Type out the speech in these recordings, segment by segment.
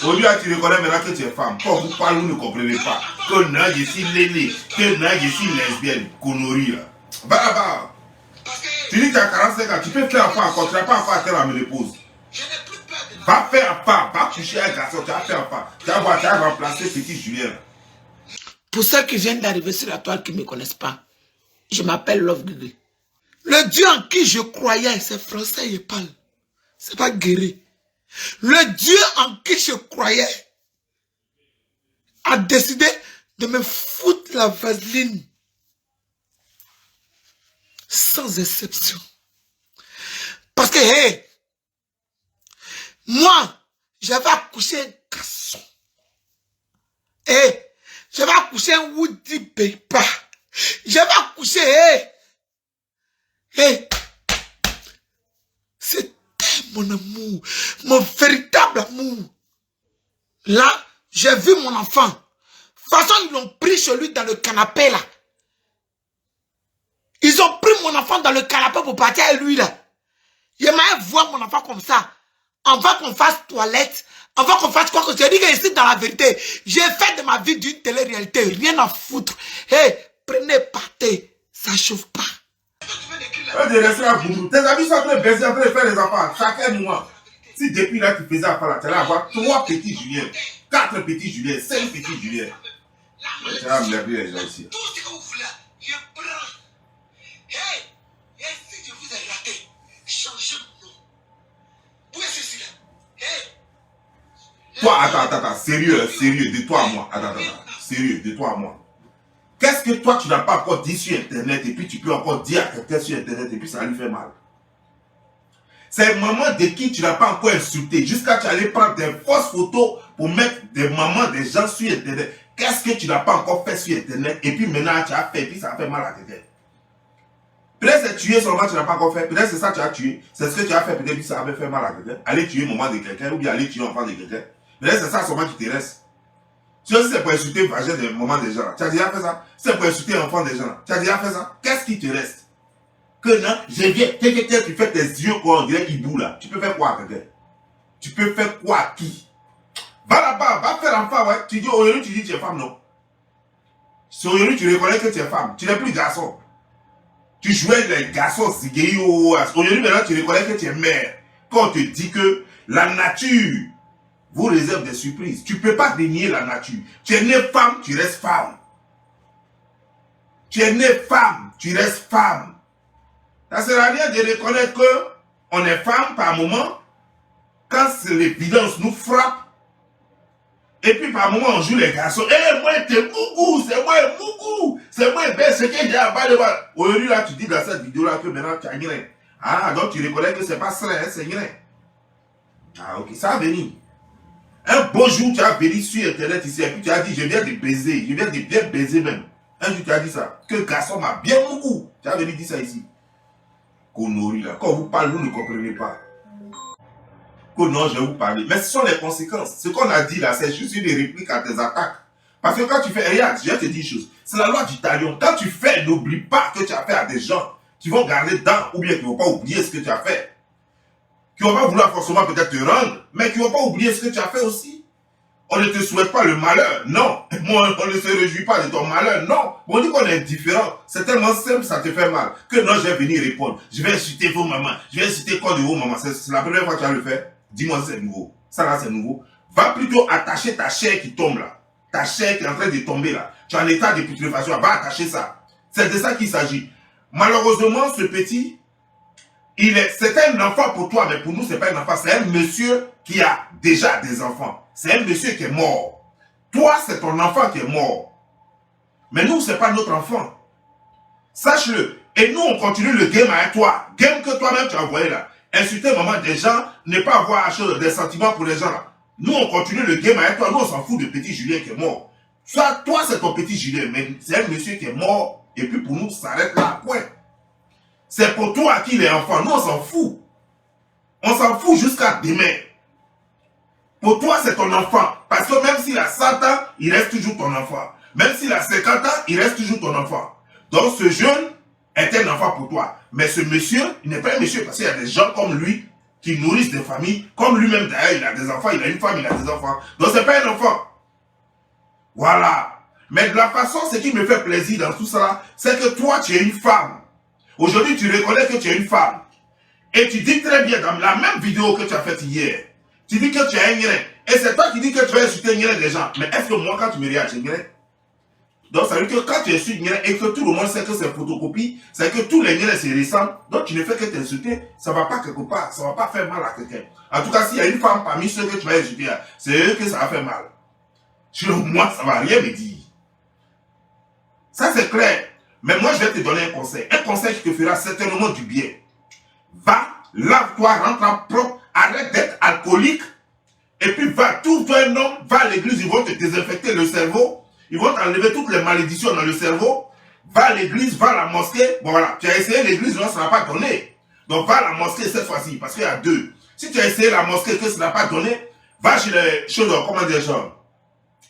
Aujourd'hui, tu reconnais maintenant que tu es femme. Quand vous parlez, vous ne comprenez pas. Que non, je suis lélé. Que non, je suis lesbienne. Connerie là. Va là-bas. Tu dis que tu as 45 ans. Tu peux faire enfant encore. Tu n'as pas enfant à terre à me pause. Va faire enfant. Va coucher un garçon. Tu vas faire enfant. Tu vas voir, tu vas remplacer petit Julien. Pour ceux qui viennent d'arriver sur la toile qui ne me connaissent pas, je m'appelle Love Guéri. Le Dieu en qui je croyais, c'est français, il parle. C'est pas guéri. Le Dieu en qui je croyais a décidé de me foutre la vaseline. Sans exception. Parce que, hey, moi, j'avais accouché un garçon. Hey, j'avais accouché un Woody Beipa. J'avais accouché, c'était mon amour, mon véritable amour. Là, j'ai vu mon enfant. De toute façon, ils l'ont pris chez lui dans le canapé, là. Ils ont pris mon enfant dans le canapé pour partir avec lui, là. J'aimerais voir mon enfant comme ça. On va qu'on fasse toilette. On va qu'on fasse quoi que je dis que ici, dans la vérité, j'ai fait de ma vie d'une télé-réalité. Rien à foutre. Hey, prenez, partez. Ça chauffe pas. De rester à Boudou. Tes amis sont en train de baiser, en train de faire les enfants. Chaque mois. Si depuis là tu faisais affaire là, tu allais avoir 3 petits Julien, 4 petits Julien, 5 petits Julien. Tu vas me lever les gens ici. Tout ce que vous voulez, je prends. Hey, si je vous ai raté, changez mon nom. Où est ceci là? Hey. Toi, attends, sérieux, de toi à moi. Attends, sérieux, de toi à moi. Qu'est-ce que toi tu n'as pas encore dit sur internet et puis tu peux encore dire à quelqu'un sur internet et puis ça lui fait mal? C'est maman de qui tu n'as pas encore insulté jusqu'à tu allais prendre des fausses photos pour mettre des mamans des gens sur internet. Qu'est-ce que tu n'as pas encore fait sur internet et puis maintenant tu as fait et puis ça fait mal à quelqu'un? Peut-être c'est tuer seulement tu n'as pas encore fait. Peut-être c'est ça que tu as tué. C'est ce que tu as fait peut-être que ça avait fait mal à quelqu'un. Aller tuer maman de quelqu'un ou bien aller tuer enfant de quelqu'un. Peut-être c'est ça seulement qui te reste. Si c'est pour insulter le vagin des mamans des gens, tu as déjà fait ça. Si c'est pour insulter l'enfant des gens, tu as déjà fait ça. Qu'est-ce qui te reste? Que non, je viens, tu fais tes yeux quoi, on dirait hibou là. Tu peux faire quoi à quelqu'un? Tu peux faire quoi à qui? Va là-bas, va faire enfant, ouais. Tu dis, aujourd'hui tu dis que tu es femme, non? Si aujourd'hui tu reconnais que tu es femme, tu n'es plus garçon. Tu jouais les garçons, aujourd'hui maintenant tu reconnais que tu es mère. Quand on te dit que la nature vous réserve des surprises. Tu ne peux pas dénier la nature. Tu es né femme, tu restes femme. Tu es né femme, tu restes femme. Ça ne sert à rien de reconnaître qu'on est femme par moment, quand l'évidence nous frappe, et puis par moment on joue les garçons. Eh, moi t'es mougou, c'est moi mougou, c'est moi bête, c'est que j'ai à bas de bas. Aujourd'hui là, tu dis dans cette vidéo là que maintenant tu as rien. Ah, donc tu reconnais que c'est pas ça, hein, c'est rien. Ah, ok, ça va venir. Un beau jour, tu as venu sur internet ici, et puis tu as dit, je viens de baiser, je viens de bien baiser même. Un jour, tu as dit ça, que le garçon m'a bien beaucoup. Tu as venu dire ça ici. Connerie là, quand vous parlez, vous ne comprenez pas. Que non, je vais vous parler. Mais ce sont les conséquences. Ce qu'on a dit là, c'est juste une réplique à tes attaques. Parce que quand tu fais, regarde, je vais te dire une chose. C'est la loi du talion. Quand tu fais, n'oublie pas que tu as fait à des gens qui vont garder dedans, ou bien qui ne vont pas oublier ce que tu as fait. Qui ne vont pas vouloir forcément peut-être te rendre, mais qui ne vont pas oublier ce que tu as fait aussi. On ne te souhaite pas le malheur, non. Moi, on ne se réjouit pas de ton malheur, non. On dit qu'on est différent. C'est tellement simple, ça te fait mal. Que non, je vais venir répondre. Je vais insulter vos mamans. Je vais insulter quoi de vos mamans. C'est la première fois que tu vas le faire. Dis-moi si c'est nouveau. Ça là, c'est nouveau. Va plutôt attacher ta chair qui tombe là. Ta chair qui est en train de tomber là. Tu es en état de putréfaction. Va attacher ça. C'est de ça qu'il s'agit. Malheureusement, ce petit, c'est un enfant pour toi, mais pour nous, c'est pas un enfant. C'est un monsieur qui a déjà des enfants. C'est un monsieur qui est mort. Toi, c'est ton enfant qui est mort. Mais nous, c'est pas notre enfant. Sache-le. Et nous, on continue le game avec toi. Game que toi-même tu as envoyé là. Insulter maman des gens, ne pas avoir des sentiments pour les gens là. Nous, on continue le game avec toi. Nous, on s'en fout de petit Julien qui est mort. Soit toi, c'est ton petit Julien, mais c'est un monsieur qui est mort. Et puis pour nous, ça s'arrête là. Point. C'est pour toi qu'il est enfant. Nous, on s'en fout. On s'en fout jusqu'à demain. Pour toi, c'est ton enfant. Parce que même s'il a 100 ans, il reste toujours ton enfant. Même s'il a 50 ans, il reste toujours ton enfant. Donc ce jeune est un enfant pour toi. Mais ce monsieur, il n'est pas un monsieur parce qu'il y a des gens comme lui qui nourrissent des familles, comme lui-même d'ailleurs, il a des enfants, il a une femme, il a des enfants. Donc c'est pas un enfant. Voilà. Mais de la façon, ce qui me fait plaisir dans tout ça, c'est que toi, tu es une femme. Aujourd'hui, tu reconnais que tu es une femme. Et tu dis très bien dans la même vidéo que tu as faite hier, tu dis que tu es un Néré. Et c'est toi qui dis que tu vas insulter Néré des gens. Mais est-ce que moi, quand tu me regardes, j'ai Néré? Donc ça veut dire que quand tu insultes Néré et que tout le monde sait que c'est photocopie, c'est que tous les Néré se ressemblent, donc tu ne fais que t'insulter, ça ne va pas quelque part, ça ne va pas faire mal à quelqu'un. En tout cas, s'il y a une femme parmi ceux que tu vas insulter, c'est eux que ça va faire mal. Sur moi, ça ne va rien me dire. Ça c'est clair. Mais moi, je vais te donner un conseil. Un conseil qui te fera certainement du bien. Va, lave-toi, rentre en propre, arrête d'être alcoolique, et puis va, trouve-toi un homme, va à l'église, ils vont te désinfecter le cerveau, ils vont t'enlever toutes les malédictions dans le cerveau, va à l'église, va à la mosquée, bon voilà, tu as essayé l'église, non, ça n'a pas donné. Donc va à la mosquée cette fois-ci, parce qu'il y a deux. Si tu as essayé la mosquée que ça n'a pas donné, va chez les choses, comment dire,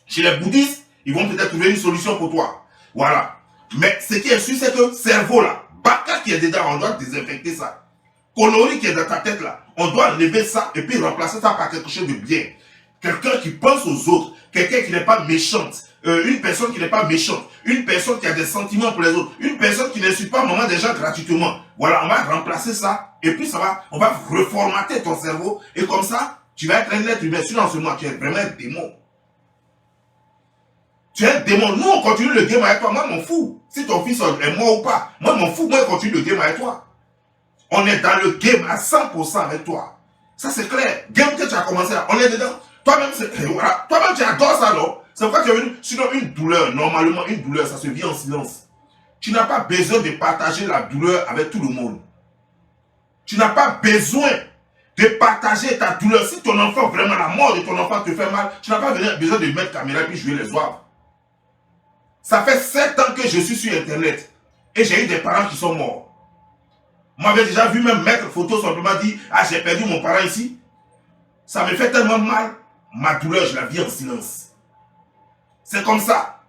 chez les bouddhistes, ils vont peut-être trouver une solution pour toi. Voilà. Mais ce qui est sûr, c'est que cerveau là, baka qui est dedans, on doit désinfecter ça. Connerie qui est dans ta tête là, on doit enlever ça et puis remplacer ça par quelque chose de bien. Quelqu'un qui pense aux autres, quelqu'un qui n'est pas méchante, une personne qui n'est pas méchante, une personne qui a des sentiments pour les autres, une personne qui n'insulte pas moment des gens gratuitement. Voilà, on va remplacer ça et puis ça va, on va reformater ton cerveau et comme ça, tu vas être un être humain. Sinon, en ce moment, tu es vraiment un démon. Tu es un démon. Nous, on continue le game avec toi. Moi, je m'en fous. Si ton fils est mort ou pas, moi, je m'en fous. Moi, je continue le game avec toi. On est dans le game à 100% avec toi. Ça, c'est clair. Game que tu as commencé là, on est dedans. Toi-même, voilà. Toi-même, tu adores ça, non? C'est pourquoi tu es venu. Sinon, une douleur, normalement, une douleur, ça se vit en silence. Tu n'as pas besoin de partager la douleur avec tout le monde. Tu n'as pas besoin de partager ta douleur. Si ton enfant, vraiment, la mort de ton enfant te fait mal, tu n'as pas besoin de mettre caméra et puis jouer les oies. Ça fait 7 ans que je suis sur Internet et j'ai eu des parents qui sont morts. Moi, j'avais déjà vu même mettre photo simplement dire « Ah, j'ai perdu mon parent ici ». Ça me fait tellement mal. Ma douleur, je la vis en silence. C'est comme ça.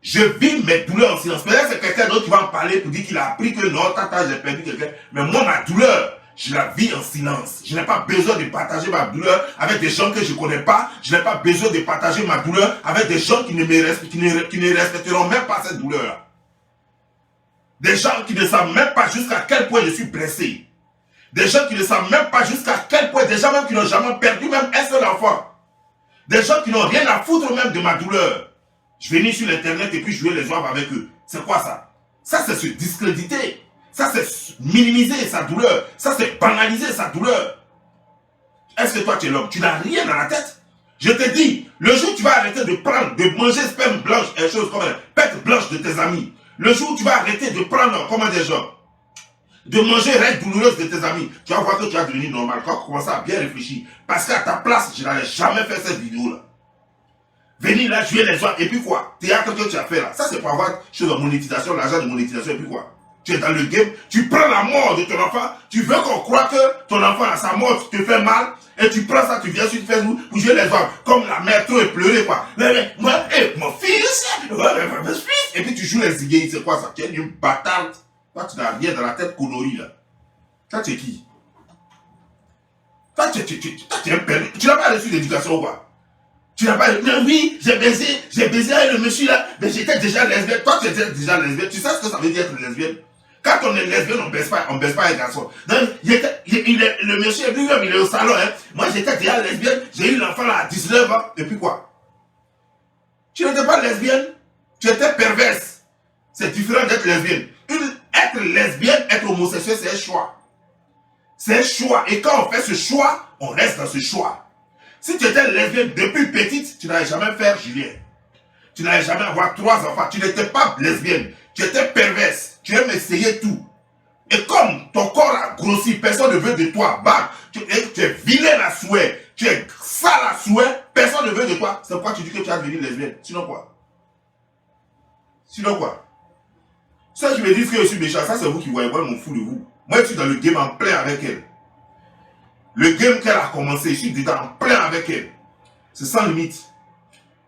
Je vis mes douleurs en silence. Peut-être c'est quelqu'un d'autre qui va en parler pour dire qu'il a appris que non, tata, j'ai perdu quelqu'un. Mais moi, ma douleur, je la vis en silence. Je n'ai pas besoin de partager ma douleur avec des gens que je ne connais pas. Je n'ai pas besoin de partager ma douleur avec des gens qui ne respecteront même pas cette douleur. Des gens qui ne savent même pas jusqu'à quel point je suis blessé. Des gens qui ne savent même pas jusqu'à quel point, des gens même qui n'ont jamais perdu même un seul enfant. Des gens qui n'ont rien à foutre même de ma douleur. Je vais venir sur l'internet et puis jouer les oies avec eux. C'est quoi ça? Ça c'est se discréditer. Ça c'est minimiser sa douleur. Ça c'est banaliser sa douleur. Est-ce que toi tu es l'homme? Tu n'as rien dans la tête. Je te dis, le jour où tu vas arrêter de manger sperme blanche et choses comme pète blanche de tes amis. Le jour où tu vas arrêter de prendre, comment des gens, de manger règles douloureuses de tes amis, tu vas voir que tu vas devenir normal. Tu vas commencer à bien réfléchir. Parce qu'à ta place, je n'allais jamais faire cette vidéo-là. Venir là, jouer les oies, et puis quoi? Théâtre que tu as fait là. Ça, c'est pour avoir chose de monétisation, l'argent de monétisation, et puis quoi? Tu es dans le game, tu prends la mort de ton enfant, tu veux qu'on croit que ton enfant à sa mort te fait mal, et tu prends ça, tu viens sur Facebook pour jouer les oies, comme la mère trop et pleurer quoi. Mais moi, mon fils, et puis tu joues les zigues, c'est quoi ça? Tu es une bâtarde. Toi, tu n'as rien dans la tête connerie là. Toi, tu es qui? Toi, tu es un perdu. Tu n'as pas reçu d'éducation ou quoi? Tu n'as pas... Mais oui, j'ai baisé avec le monsieur là, mais j'étais déjà lesbienne. Toi, tu étais déjà lesbienne. Tu sais ce que ça veut dire être lesbienne? Quand on est lesbienne, on baisse pas un garçon. Donc, le monsieur lui-même, il est au salon. Hein. Moi, j'étais déjà lesbienne. J'ai eu l'enfant là à 19 ans. Et puis quoi? Tu n'étais pas lesbienne. Tu étais perverse. C'est différent d'être lesbienne. Être lesbienne, être homosexuel, c'est un choix. C'est un choix. Et quand on fait ce choix, on reste dans ce choix. Si tu étais lesbienne depuis petite, tu n'allais jamais faire Julien. Tu n'allais jamais avoir 3 enfants. Tu n'étais pas lesbienne. Tu étais perverse. Tu aimes essayer tout. Et comme ton corps a grossi, personne ne veut de toi. Bam, tu es vilaine à souhait. Tu es sale à souhait. Personne ne veut de toi. C'est pourquoi tu dis que tu vas devenir lesbienne. Sinon quoi? Sinon quoi? Ceux qui me disent que je suis méchant, ça c'est vous qui voyez. Moi, je m'en fous de vous. Moi, je suis dans le game en plein avec elle. Le game qu'elle a commencé, je suis dedans en plein avec elle. C'est sans limite.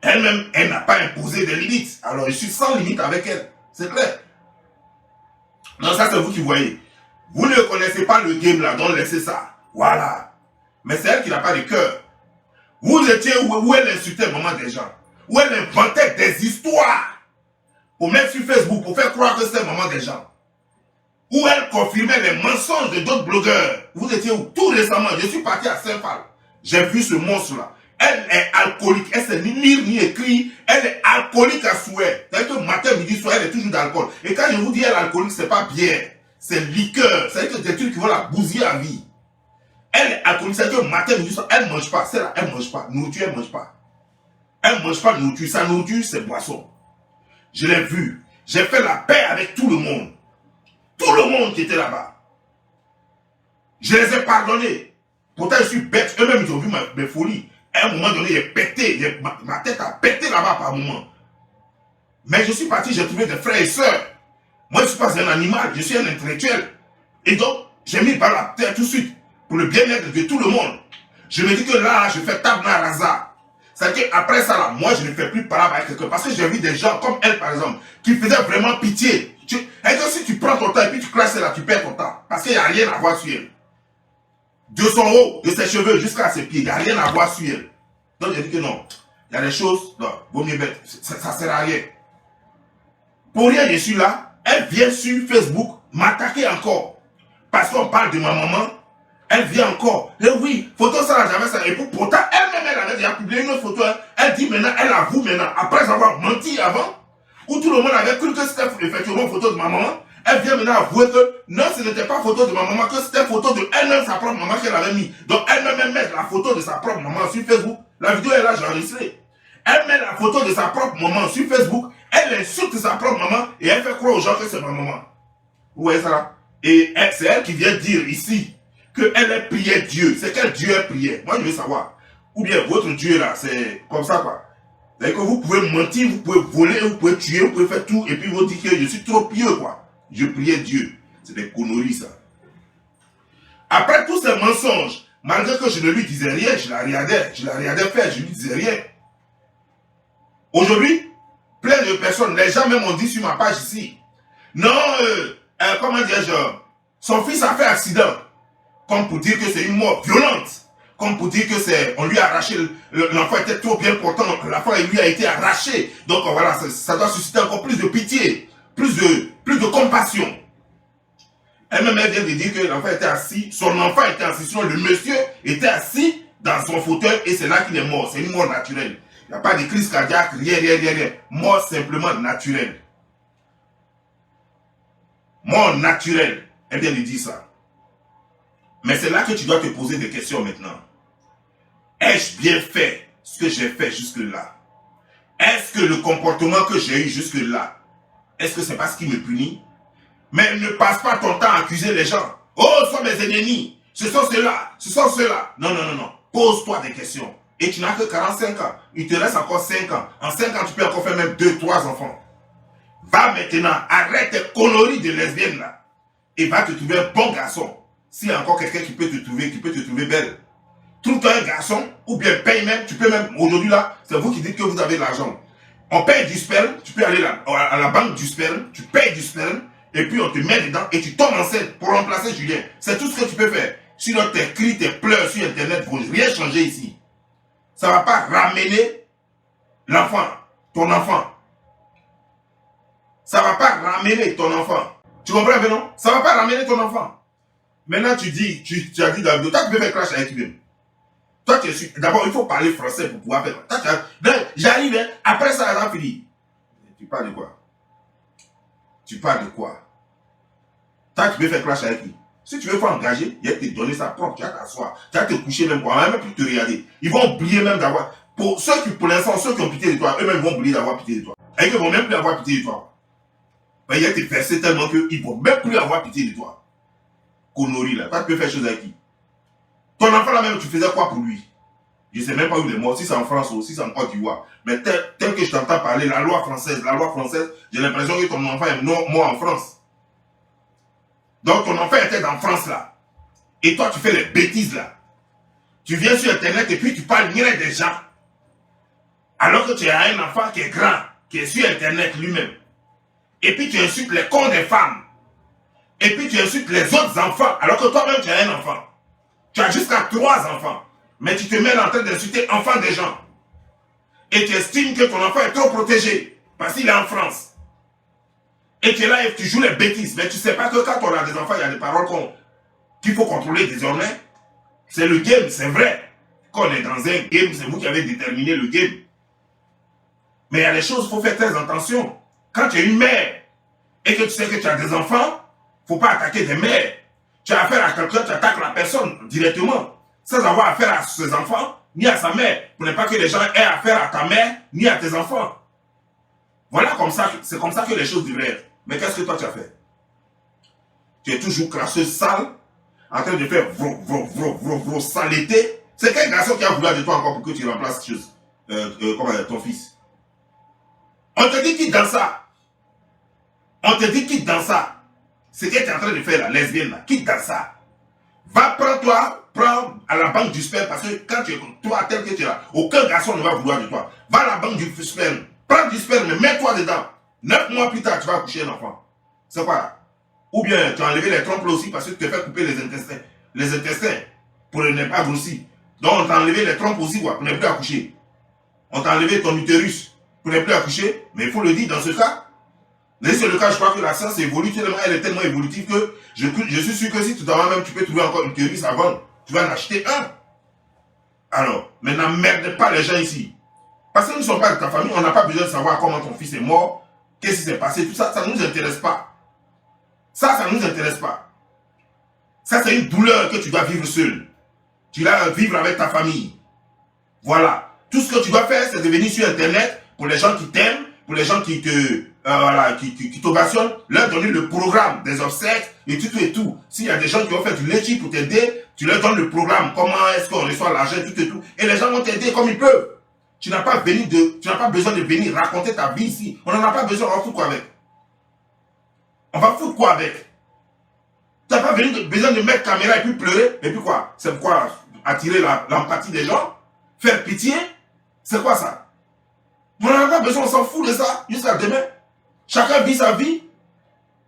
Elle-même, elle n'a pas imposé des limites. Alors, je suis sans limite avec elle. C'est clair. Non, ça, c'est vous qui voyez. Vous ne connaissez pas le game là, donc laissez ça. Voilà. Mais c'est elle qui n'a pas de cœur. Vous étiez où elle insultait maman des gens. Où elle inventait des histoires pour mettre sur Facebook, pour faire croire que c'était maman des gens. Où elle confirmait les mensonges de d'autres blogueurs. Vous étiez où? Tout récemment, je suis parti à Saint-Phal. J'ai vu ce monstre-là. Elle est alcoolique. Elle sait ni lire ni écrire. Elle est alcoolique à souhait. C'est-à-dire que matin, midi, soir, elle est toujours d'alcool. Et quand je vous dis elle est alcoolique, c'est pas bière. C'est liqueur. C'est-à-dire que des trucs qui vont la bousiller à vie. Elle est alcoolique. C'est-à-dire que matin, midi, soir, elle ne mange pas. Celle-là, elle ne mange pas. Nourriture, elle ne mange pas. Elle ne mange pas de nourriture. Sa nourriture, c'est boisson. Je l'ai vu. J'ai fait la paix avec tout le monde. Tout le monde qui était là-bas. Je les ai pardonnés. Pourtant, je suis bête. Eux-mêmes, ils ont vu mes folies. À un moment donné, j'ai pété. Ma tête a pété là-bas par moment. Mais je suis parti, j'ai trouvé des frères et sœurs. Moi, je ne suis pas un animal, je suis un intellectuel. Et donc, j'ai mis par la terre tout de suite. Pour le bien-être de tout le monde. Je me dis que là, je fais tabna rasa. C'est-à-dire qu'après ça, là, moi, je ne fais plus parler avec quelqu'un. Parce que j'ai vu des gens comme elle, par exemple, qui faisaient vraiment pitié. Et que si tu prends ton temps et puis tu classes là, tu perds ton temps. Parce qu'il n'y a rien à voir sur elle. De son haut, de ses cheveux jusqu'à ses pieds, il n'y a rien à voir sur elle. Donc j'ai dit que non. Il y a des choses, non, vaut mieux mettre. Ça ne sert à rien. Pour rien, je suis là. Elle vient sur Facebook m'attaquer encore. Parce qu'on parle de ma maman. Elle vient encore. Et oui, photo ça, j'avais ça. Et pourtant, elle-même, elle avait déjà publié une autre photo. Elle dit maintenant, elle avoue maintenant, après avoir menti avant, où tout le monde avait cru que c'était effectivement photo de ma maman. Elle vient maintenant avouer que non, ce n'était pas photo de ma maman, que c'était photo de elle-même, sa propre maman qu'elle avait mis. Donc elle-même met la photo de sa propre maman sur Facebook. La vidéo est là, j'ai enregistré. Elle met la photo de sa propre maman sur Facebook. Elle insulte sa propre maman et elle fait croire aux gens que c'est ma maman. Vous voyez ça là? Et c'est elle qui vient dire ici qu'elle priait Dieu. C'est quel Dieu elle priait? Moi je veux savoir. Ou bien votre Dieu là, c'est comme ça quoi. C'est-à-dire que vous pouvez mentir, vous pouvez voler, vous pouvez tuer, vous pouvez faire tout et puis vous dites que je suis trop pieux quoi. Je priais Dieu. C'est des conneries ça. Après tous ces mensonges, malgré que je ne lui disais rien, je la regardais faire, je ne lui disais rien. Aujourd'hui, plein de personnes, les gens même ont dit sur ma page ici, non, comment dire, son fils a fait accident, comme pour dire que c'est une mort violente, comme pour dire que c'est, on lui a arraché, l'enfant était trop bien portant, l'enfant lui a été arraché, donc voilà, ça doit susciter encore plus de pitié, plus de compassion. Elle-même vient de dire que l'enfant était assis, son enfant était assis, sinon le monsieur était assis dans son fauteuil et c'est là qu'il est mort, c'est une mort naturelle. Il n'y a pas de crise cardiaque, rien. Mort simplement naturelle. Mort naturelle. Elle vient de dire ça. Mais c'est là que tu dois te poser des questions maintenant. Ai-je bien fait ce que j'ai fait jusque-là? Est-ce que le comportement que j'ai eu jusque-là, est-ce que c'est parce qu'il me punit? Mais ne passe pas ton temps à accuser les gens. Oh, ce sont mes ennemis. Ce sont ceux-là. Ce sont ceux-là. Non. Pose-toi des questions. Et tu n'as que 45 ans. Il te reste encore 5 ans. En 5 ans, tu peux encore faire même 2, 3 enfants. Va maintenant, arrête tes conneries de lesbienne là. Et va te trouver un bon garçon. S'il y a encore quelqu'un qui peut te trouver belle. Trouve-toi un garçon, ou bien paye même. Tu peux même, aujourd'hui là, c'est vous qui dites que vous avez de l'argent. On paye du sperme, tu peux aller là, à la banque du sperme, tu payes du sperme, et puis on te met dedans, et tu tombes enceinte pour remplacer Julien. C'est tout ce que tu peux faire. Sinon tes cris, tes pleurs sur internet ne vont rien changer ici. Ça ne va pas ramener l'enfant, ton enfant. Ça ne va pas ramener ton enfant. Tu comprends, non? Ça ne va pas ramener ton enfant. Maintenant, tu dis, tu as dit dans la vidéo, toi, tu peux faire crash avec lui-même. Toi, tu es d'abord, il faut parler français pour pouvoir faire. J'arrive, hein, après ça, ça fini. Tu parles de quoi? Tu parles de quoi? Toi, tu peux faire crash avec lui. Si tu veux faire engager, il va te donner sa propre, tu vas t'asseoir, tu vas te coucher même, quoi, même plus te regarder. Ils vont oublier même d'avoir, pour ceux qui, pour l'instant, ceux qui ont pitié de toi, eux-mêmes vont oublier d'avoir pitié de toi. Et ils ne vont même plus avoir pitié de toi. Ben, il va te verser tellement qu'ils ne vont même plus avoir pitié de toi. Connerie là, toi tu peux faire chose avec qui? Ton enfant là même, tu faisais quoi pour lui? Je ne sais même pas où il est mort, si c'est en France ou si c'est en Côte d'Ivoire. Mais tel que je t'entends parler, la loi française, j'ai l'impression que ton enfant est mort en France. Donc ton enfant était en France là. Et toi tu fais les bêtises là. Tu viens sur internet et puis tu parles rien des gens. Alors que tu as un enfant qui est grand, qui est sur internet lui-même. Et puis tu insultes les cons des femmes. Et puis tu insultes les autres enfants, alors que toi-même tu as un enfant. Tu as jusqu'à 3 enfants. Mais tu te mets en train d'insulter l'enfant des gens. Et tu estimes que ton enfant est trop protégé, parce qu'il est en France. Et tu es là et tu joues les bêtises. Mais tu ne sais pas que quand on a des enfants, il y a des paroles qu'il faut contrôler désormais. C'est le game, c'est vrai. Quand on est dans un game, c'est vous qui avez déterminé le game. Mais il y a des choses, il faut faire très attention. Quand tu es une mère et que tu sais que tu as des enfants, il ne faut pas attaquer des mères. Tu as affaire à quelqu'un, tu attaques la personne directement, sans avoir affaire à ses enfants, ni à sa mère. Pour ne pas que les gens aient affaire à ta mère, ni à tes enfants. Voilà comme ça, c'est comme ça que les choses devraient être. Mais qu'est-ce que toi tu as fait? Tu es toujours crasseux, sale, en train de faire vro, saleté. C'est quel garçon qui a voulu de toi encore pour que tu remplaces ton fils? On te dit quitte dans ça. On te dit quitte dans ça. Ce que tu es en train de faire, la lesbienne, là, quitte dans ça. Va prends à la banque du sperme, parce que quand tu es toi tel que tu es là, aucun garçon ne va vouloir de toi. Va à la banque du sperme, prends du sperme, mets-toi dedans. 9 mois plus tard, tu vas accoucher un enfant. C'est quoi? Ou bien tu as enlevé les trompes aussi parce que tu te fais couper les intestins. Les intestins, pour ne pas grossir. Donc on t'a enlevé les trompes aussi, quoi, pour ne plus accoucher. On t'a enlevé ton utérus pour ne plus accoucher. Mais il faut le dire dans ce cas. Mais c'est le cas, je crois que la science évolue tellement, elle est tellement évolutive que je suis sûr que si tu t'en vas même, tu peux trouver encore une utérus avant. Tu vas en acheter un. Alors, mais n'emmerde pas les gens ici. Parce que nous ne sommes pas de ta famille, on n'a pas besoin de savoir comment ton fils est mort, qu'est-ce qui s'est passé, tout ça, ça ne nous intéresse pas. Ça ne nous intéresse pas. Ça, c'est une douleur que tu dois vivre seul. Tu dois vivre avec ta famille. Voilà. Tout ce que tu dois faire, c'est de venir sur Internet pour les gens qui t'aiment, pour les gens qui qui t'ovationnent, leur donner le programme des obsèques et tout et tout. S'il y a des gens qui ont fait du lechi pour t'aider, tu leur donnes le programme, comment est-ce qu'on reçoit l'argent, tout et tout. Et les gens vont t'aider comme ils peuvent. Tu n'as pas besoin de venir raconter ta vie ici. On n'en a pas besoin, on va foutre quoi avec? On va foutre quoi avec? Tu n'as pas besoin de mettre caméra et puis pleurer. Et puis quoi? C'est quoi? Attirer l'empathie des gens? Faire pitié? C'est quoi ça? On n'en a pas besoin, on s'en fout de ça. Jusqu'à demain. Chacun vit sa vie.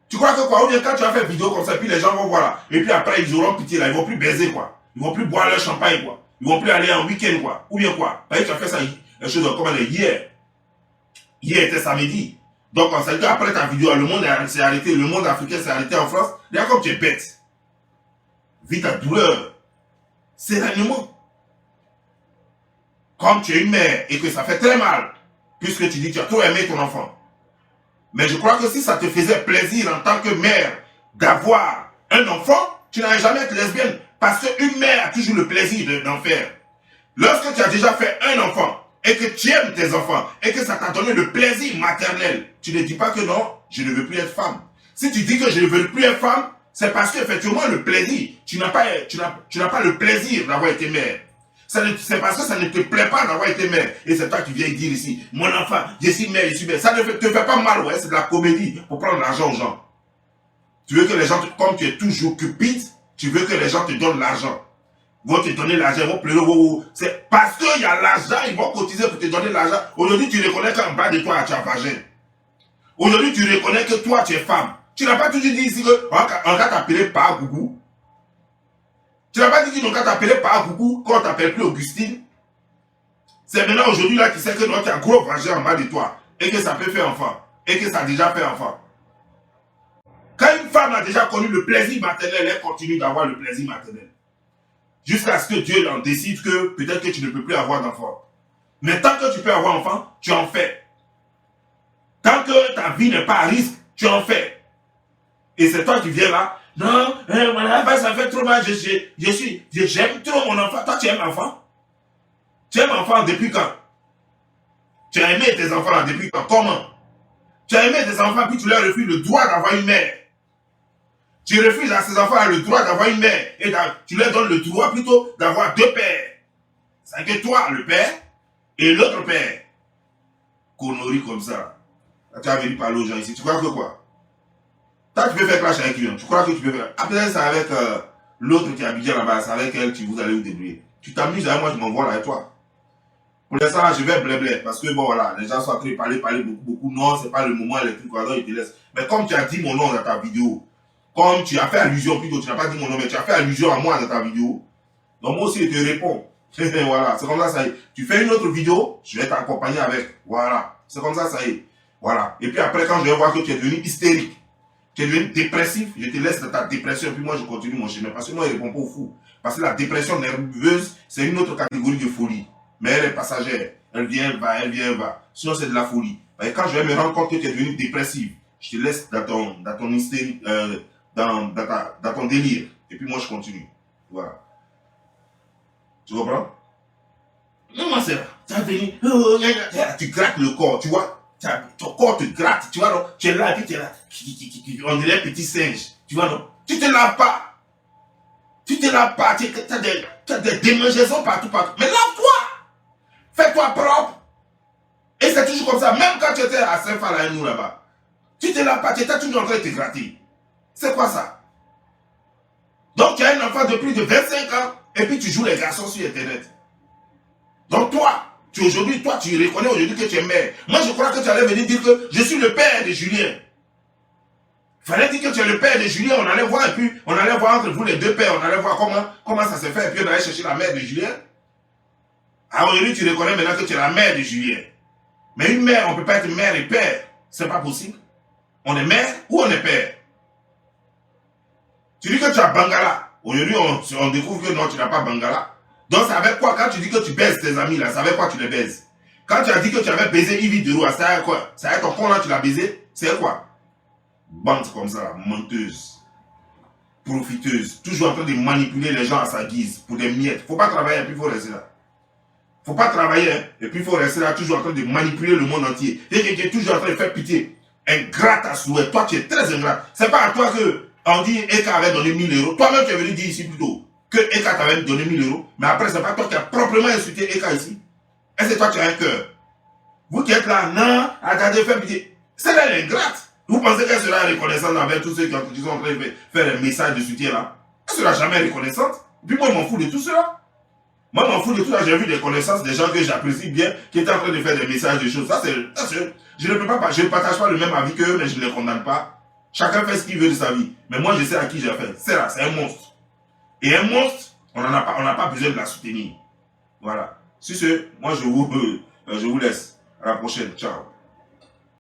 Tu crois que quoi? Ou bien quand tu as fait vidéo comme ça, puis les gens vont voir là. Et puis après, ils auront pitié là. Ils vont plus baiser quoi. Ils vont plus boire leur champagne quoi. Ils vont plus aller en week-end quoi. Ou bien quoi? Tu as fait ça, les choses comme hier. Hier était samedi. Donc on s'est dit après ta vidéo, le monde s'est arrêté. Le monde africain s'est arrêté en France. Regarde comme tu es bête. Vis ta douleur. Sereinement. Comme tu es une mère et que ça fait très mal. Puisque tu dis que tu as trop aimé ton enfant. Mais je crois que si ça te faisait plaisir en tant que mère d'avoir un enfant, tu n'allais jamais être lesbienne. Parce qu'une mère a toujours le plaisir d'en faire. Lorsque tu as déjà fait un enfant et que tu aimes tes enfants et que ça t'a donné le plaisir maternel, tu ne dis pas que non, je ne veux plus être femme. Si tu dis que je ne veux plus être femme, c'est parce qu'effectivement le plaisir, tu n'as pas le plaisir d'avoir été mère. C'est parce que ça ne te plaît pas d'avoir été mère. Et c'est toi qui viens dire ici, mon enfant, je suis mère, je suis mère. Ça ne te fait pas mal, ouais, c'est de la comédie pour prendre l'argent aux gens. Tu veux que les gens, comme tu es toujours cupide, tu veux que les gens te donnent l'argent. Ils vont te donner l'argent, ils vont pleurer. C'est parce qu'il y a l'argent, ils vont cotiser pour te donner l'argent. Aujourd'hui, tu reconnais qu'en bas de toi, tu as vagin. Aujourd'hui, tu reconnais que toi, tu es femme. Tu n'as pas toujours dit ici qu'on va t'appeler par Gougou. Tu n'as pas dit qu'on va t'appeler par Gougou quand on t'appelle plus Augustine. C'est maintenant aujourd'hui là qui sait que tu as un gros vagin en bas de toi et que ça peut faire enfant et que ça a déjà fait enfant. Quand une femme a déjà connu le plaisir maternel, elle continue d'avoir le plaisir maternel. Jusqu'à ce que Dieu en décide que peut-être que tu ne peux plus avoir d'enfant. Mais tant que tu peux avoir enfant, tu en fais. Tant que ta vie n'est pas à risque, tu en fais. Et c'est toi qui viens là. Non, ça fait trop mal, j'aime trop mon enfant. Toi, tu aimes l'enfant? Tu aimes l'enfant depuis quand? Tu as aimé tes enfants là depuis quand? Comment? Tu as aimé tes enfants puis tu leur refuses le droit d'avoir une mère. Tu refuses à ces enfants là le droit d'avoir une mère. Et tu leur donnes le droit plutôt d'avoir deux pères. C'est que toi, le père, et l'autre père. Connerie comme ça. Là, tu as venu parler aux gens ici. Tu crois que quoi? Toi, tu peux faire clash avec lui. Tu crois que tu peux faire. Après, c'est avec l'autre qui est habillé là-bas. C'est avec elle que vous allez vous débrouiller. Tu t'amuses avec moi, je m'envoie là avec toi. Pour l'instant, là, je vais blé. Parce que bon, voilà, les gens sont en train de parler beaucoup. Non, c'est pas le moment, les trucs, quoi, donc ils te laissent. Mais comme tu as dit mon nom dans ta vidéo, comme tu as fait allusion, plutôt, tu n'as pas dit mon nom, mais tu as fait allusion à moi dans ta vidéo, donc moi aussi, je te réponds. Voilà, c'est comme ça y est. Tu fais une autre vidéo, je vais t'accompagner avec. Voilà, c'est comme ça y est. Voilà. Et puis après, quand je vais voir que tu es devenu hystérique, tu es devenu dépressif, je te laisse dans ta dépression, et puis moi, je continue mon chemin. Parce que moi, je ne réponds pas aux fous. Parce que la dépression nerveuse, c'est une autre catégorie de folie. Mais elle est passagère. Elle vient, va, elle vient, va. Sinon, c'est de la folie. Et quand je vais me rendre compte que tu es devenu dépressif, je te laisse dans ton hystérie, dans ton délire. Et puis moi, je continue. Voilà. Tu comprends? Non, moi, c'est là. Tu vas venir, tu grattes le corps, tu vois? Ton corps te gratte, tu vois, non? Tu es là, et puis tu es là. On dirait un petit singe, tu vois, non? Tu te laves pas. Tu te laves pas. Tu as des démangeaisons partout. Mais lave-toi. Fais-toi propre. Et c'est toujours comme ça. Même quand tu étais à Saint-Falaïnou là-bas, tu te laves pas. Tu étais toujours en train de te gratter. C'est quoi ça? Donc, tu as un enfant de plus de 25 ans et puis tu joues les garçons sur Internet. Donc, toi, tu reconnais aujourd'hui que tu es mère. Moi, je crois que tu allais venir dire que je suis le père de Julien. Il fallait dire que tu es le père de Julien. On allait voir et puis on allait voir entre vous les deux pères. On allait voir comment ça s'est fait. Et puis on allait chercher la mère de Julien. Alors aujourd'hui, tu reconnais maintenant que tu es la mère de Julien. Mais une mère, on ne peut pas être mère et père. C'est pas possible. On est mère ou on est père. Tu dis que tu as Bangala. Aujourd'hui, on découvre que non, tu n'as pas Bangala. Donc, ça veut quoi? Quand tu dis que tu baises tes amis, là, ça veut quoi tu les baises? Quand tu as dit que tu avais baisé Yves de Roux, ça veut quoi? Ça veut ton con là, tu l'as baisé? C'est quoi? Bande comme ça, là, menteuse, profiteuse, toujours en train de manipuler les gens à sa guise pour des miettes. Faut pas travailler et puis il faut rester là. Faut pas travailler hein, et puis il faut rester là, toujours en train de manipuler le monde entier. Et tu es toujours en train de faire pitié. Ingrate à souhait. Toi, tu es très ingrat. C'est pas à toi que on dit Eka avait donné 1000 euros. Toi-même, tu es venu dire ici plutôt que Eka t'avait donné 1000 euros. Mais après, c'est pas toi qui as proprement insulté Eka ici. Est-ce que toi, tu as un cœur? Vous qui êtes là, non, attendez, faites pitié. C'est là l'ingrate. Vous pensez qu'elle sera reconnaissante avec tous ceux qui sont en train de faire un message de soutien là? Elle sera jamais reconnaissante. Et puis moi, je m'en fous de tout cela. Moi, je m'en fous de tout ça. J'ai vu des connaissances, des gens que j'apprécie bien, qui étaient en train de faire des messages, des choses. Ça, je ne peux pas, je ne partage pas le même avis qu'eux, mais je ne les condamne pas. Chacun fait ce qu'il veut de sa vie. Mais moi, je sais à qui j'ai fait. C'est là, c'est un monstre. Et un monstre, on n'a pas besoin de la soutenir. Voilà. Sur ce, moi, je vous laisse. À la prochaine. Ciao.